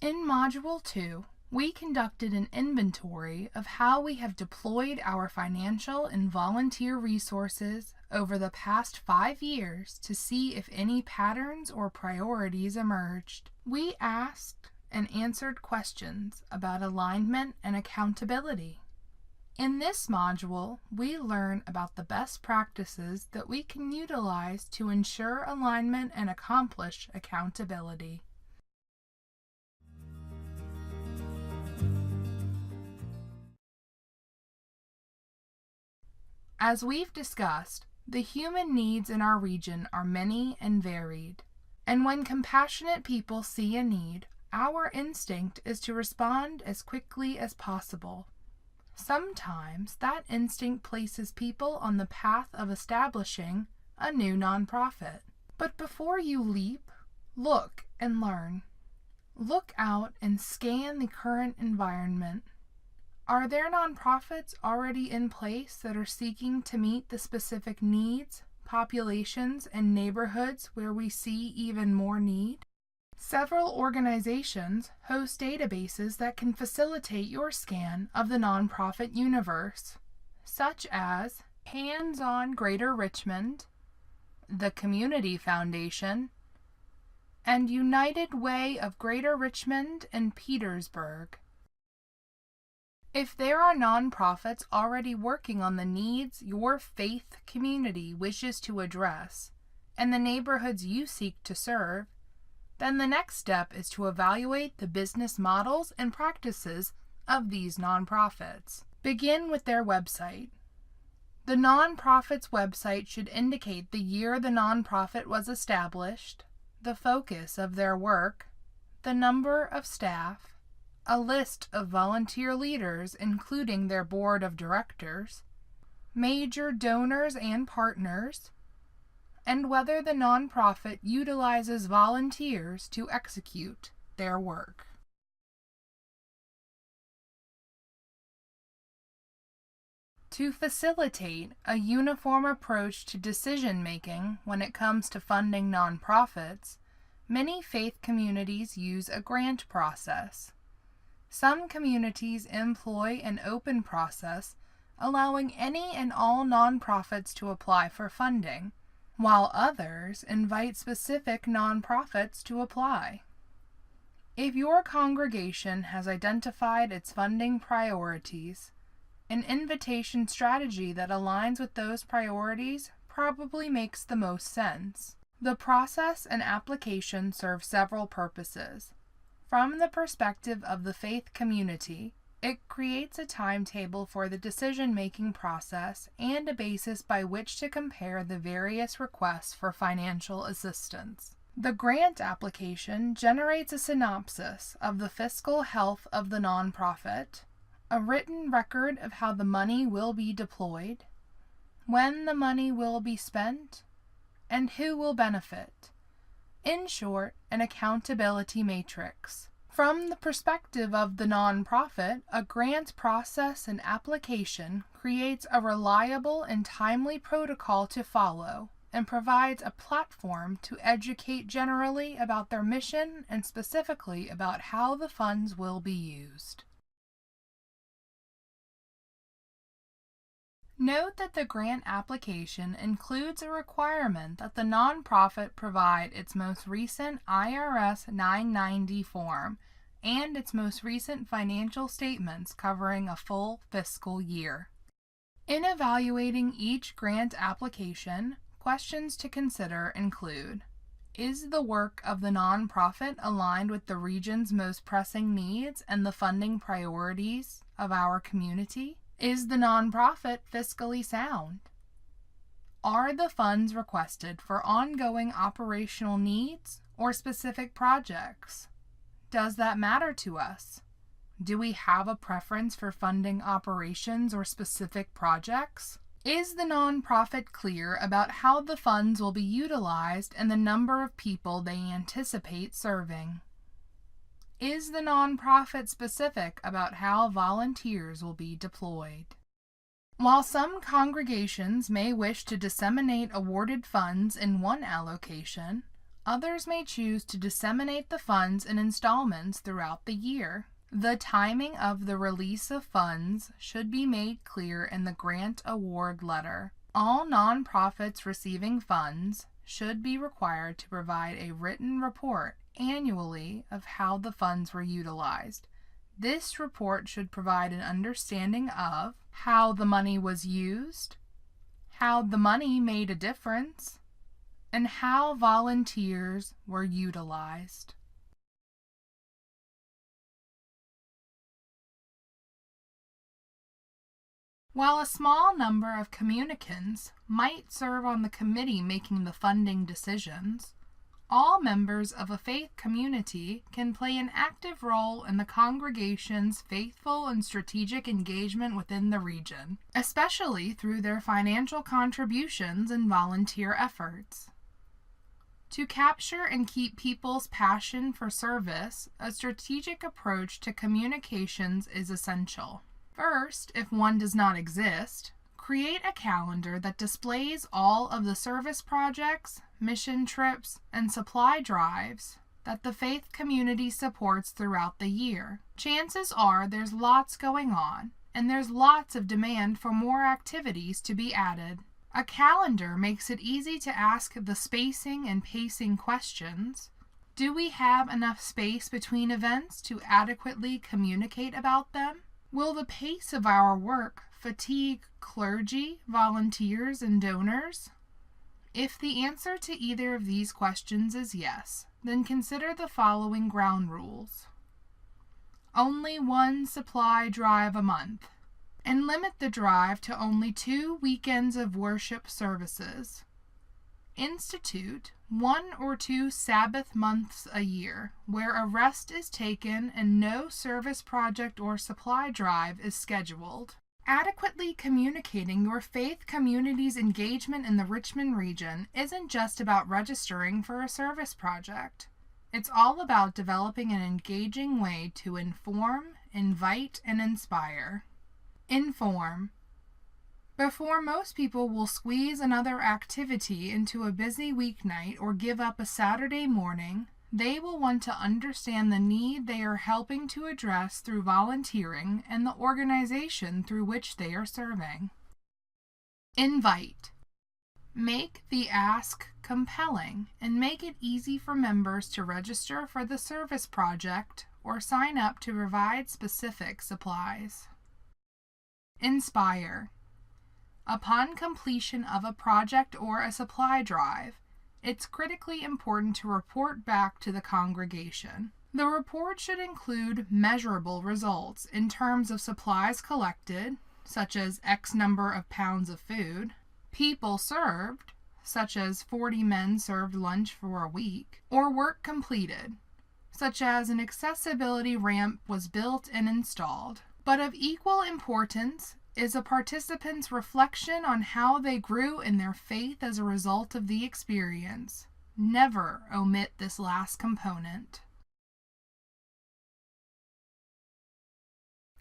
In Module 2, we conducted an inventory of how we have deployed our financial and volunteer resources over the past 5 years to see if any patterns or priorities emerged. We asked and answered questions about alignment and accountability. In this module, we learn about the best practices that we can utilize to ensure alignment and accomplish accountability. As we've discussed, the human needs in our region are many and varied, and when compassionate people see a need, our instinct is to respond as quickly as possible. Sometimes that instinct places people on the path of establishing a new nonprofit. But before you leap, look and learn. Look out and scan the current environment. Are there nonprofits already in place that are seeking to meet the specific needs, populations, and neighborhoods where we see even more need? Several organizations host databases that can facilitate your scan of the nonprofit universe, such as Hands-On Greater Richmond, the Community Foundation, and United Way of Greater Richmond and Petersburg. If there are nonprofits already working on the needs your faith community wishes to address and the neighborhoods you seek to serve, then the next step is to evaluate the business models and practices of these nonprofits. Begin with their website. The nonprofit's website should indicate the year the nonprofit was established, the focus of their work, the number of staff, a list of volunteer leaders including their board of directors, major donors and partners, and whether the nonprofit utilizes volunteers to execute their work. To facilitate a uniform approach to decision-making when it comes to funding nonprofits, many faith communities use a grant process. Some communities employ an open process, allowing any and all nonprofits to apply for funding, while others invite specific nonprofits to apply. If your congregation has identified its funding priorities, an invitation strategy that aligns with those priorities probably makes the most sense. The process and application serve several purposes. From the perspective of the faith community, it creates a timetable for the decision-making process and a basis by which to compare the various requests for financial assistance. The grant application generates a synopsis of the fiscal health of the nonprofit, a written record of how the money will be deployed, when the money will be spent, and who will benefit. In short, an accountability matrix. From the perspective of the nonprofit, a grant process and application creates a reliable and timely protocol to follow and provides a platform to educate generally about their mission and specifically about how the funds will be used. Note that the grant application includes a requirement that the nonprofit provide its most recent IRS 990 form and its most recent financial statements covering a full fiscal year. In evaluating each grant application, questions to consider include: is the work of the nonprofit aligned with the region's most pressing needs and the funding priorities of our community? Is the nonprofit fiscally sound? Are the funds requested for ongoing operational needs or specific projects? Does that matter to us? Do we have a preference for funding operations or specific projects? Is the nonprofit clear about how the funds will be utilized and the number of people they anticipate serving? Is the nonprofit specific about how volunteers will be deployed? While some congregations may wish to disseminate awarded funds in one allocation, Others may choose to disseminate the funds in installments throughout the year. The timing of the release of funds should be made clear in the grant award letter. All nonprofits receiving funds should be required to provide a written report annually of how the funds were utilized. This report should provide an understanding of how the money was used, how the money made a difference, and how volunteers were utilized. While a small number of communicants might serve on the committee making the funding decisions, all members of a faith community can play an active role in the congregation's faithful and strategic engagement within the region, especially through their financial contributions and volunteer efforts. To capture and keep people's passion for service, a strategic approach to communications is essential. First, if one does not exist, create a calendar that displays all of the service projects, mission trips, and supply drives that the faith community supports throughout the year. Chances are there's lots going on, and there's lots of demand for more activities to be added. A calendar makes it easy to ask the spacing and pacing questions. Do we have enough space between events to adequately communicate about them? Will the pace of our work fatigue clergy, volunteers, and donors? If the answer to either of these questions is yes, then consider the following ground rules. Only one supply drive a month, and limit the drive to only 2 weekends of worship services. Institute 1 or 2 Sabbath months a year, where a rest is taken and no service project or supply drive is scheduled. Adequately communicating your faith community's engagement in the Richmond region isn't just about registering for a service project. It's all about developing an engaging way to inform, invite, and inspire. Inform. Before most people will squeeze another activity into a busy weeknight or give up a Saturday morning, they will want to understand the need they are helping to address through volunteering and the organization through which they are serving. Invite. Make the ask compelling and make it easy for members to register for the service project or sign up to provide specific supplies. Inspire. Upon completion of a project or a supply drive, it's critically important to report back to the congregation. The report should include measurable results in terms of supplies collected, such as X number of pounds of food, people served, such as 40 men served lunch for a week, or work completed, such as an accessibility ramp was built and installed. But of equal importance is a participant's reflection on how they grew in their faith as a result of the experience. Never omit this last component.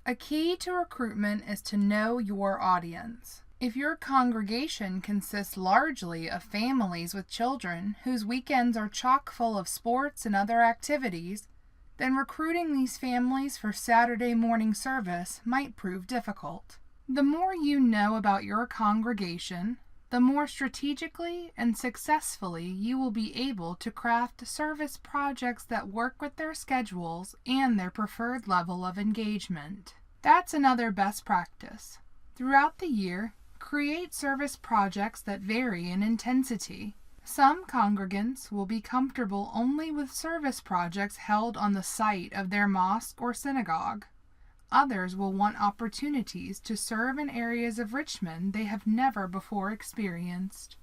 A key to recruitment is to know your audience. If your congregation consists largely of families with children whose weekends are chock full of sports and other activities, then recruiting these families for Saturday morning service might prove difficult. The more you know about your congregation, the more strategically and successfully you will be able to craft service projects that work with their schedules and their preferred level of engagement. That's another best practice. Throughout the year, create service projects that vary in intensity. Some congregants will be comfortable only with service projects held on the site of their mosque or synagogue. Others will want opportunities to serve in areas of Richmond they have never before experienced.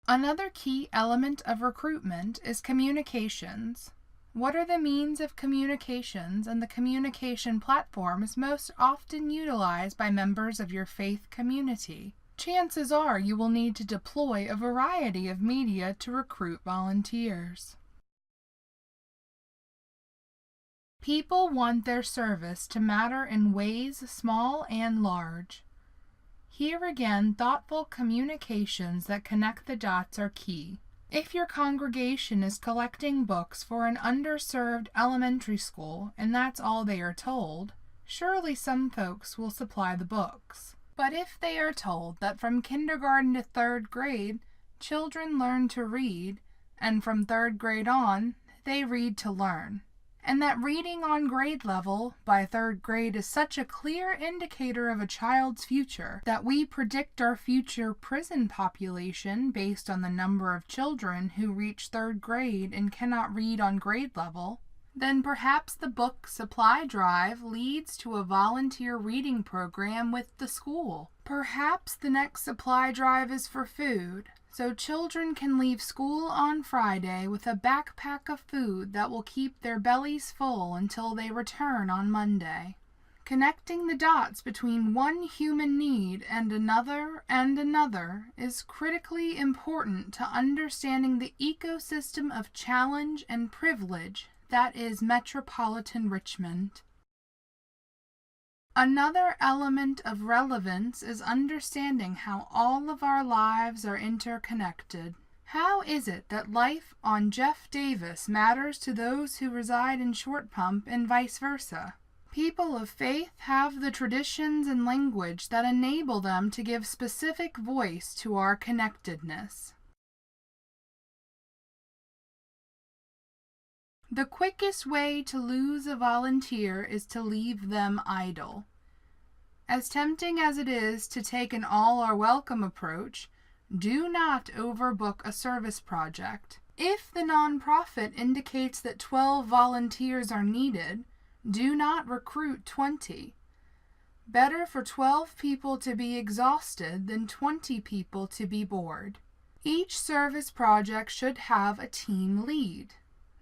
Another key element of recruitment is communications. What are the means of communications and the communication platforms most often utilized by members of your faith community? Chances are you will need to deploy a variety of media to recruit volunteers. People want their service to matter in ways small and large. Here again, thoughtful communications that connect the dots are key. If your congregation is collecting books for an underserved elementary school and that's all they are told, surely some folks will supply the books. But if they are told that from kindergarten to 3rd grade, children learn to read, and from 3rd grade on, they read to learn, and that reading on grade level by 3rd grade is such a clear indicator of a child's future that we predict our future prison population based on the number of children who reach 3rd grade and cannot read on grade level, then perhaps the book supply drive leads to a volunteer reading program with the school. Perhaps the next supply drive is for food, so children can leave school on Friday with a backpack of food that will keep their bellies full until they return on Monday. Connecting the dots between one human need and another is critically important to understanding the ecosystem of challenge and privilege that is Metropolitan Richmond. Another element of relevance is understanding how all of our lives are interconnected. How is it that life on Jeff Davis matters to those who reside in Short Pump and vice versa? People of faith have the traditions and language that enable them to give specific voice to our connectedness. The quickest way to lose a volunteer is to leave them idle. As tempting as it is to take an all-are-welcome approach, do not overbook a service project. If the nonprofit indicates that 12 volunteers are needed, do not recruit 20. Better for 12 people to be exhausted than 20 people to be bored. Each service project should have a team lead.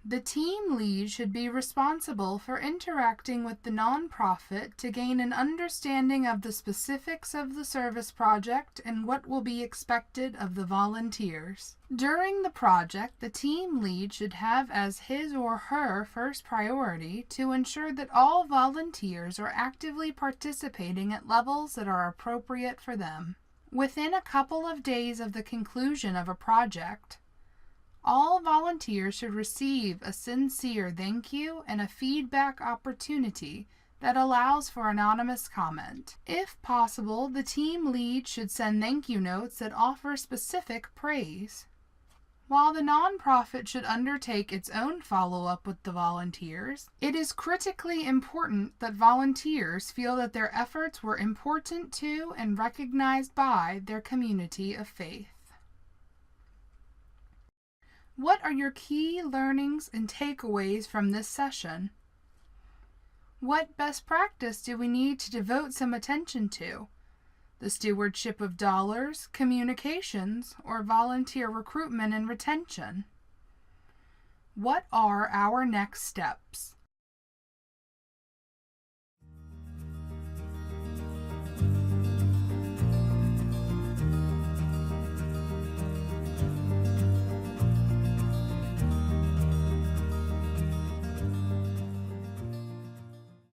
The team lead should be responsible for interacting with the nonprofit to gain an understanding of the specifics of the service project and what will be expected of the volunteers. During the project, the team lead should have as his or her first priority to ensure that all volunteers are actively participating at levels that are appropriate for them. Within a couple of days of the conclusion of a project, all volunteers should receive a sincere thank you and a feedback opportunity that allows for anonymous comment. If possible, the team lead should send thank you notes that offer specific praise. While the nonprofit should undertake its own follow-up with the volunteers, it is critically important that volunteers feel that their efforts were important to and recognized by their community of faith. What are your key learnings and takeaways from this session? What best practice do we need to devote some attention to? The stewardship of dollars, communications, or volunteer recruitment and retention? What are our next steps?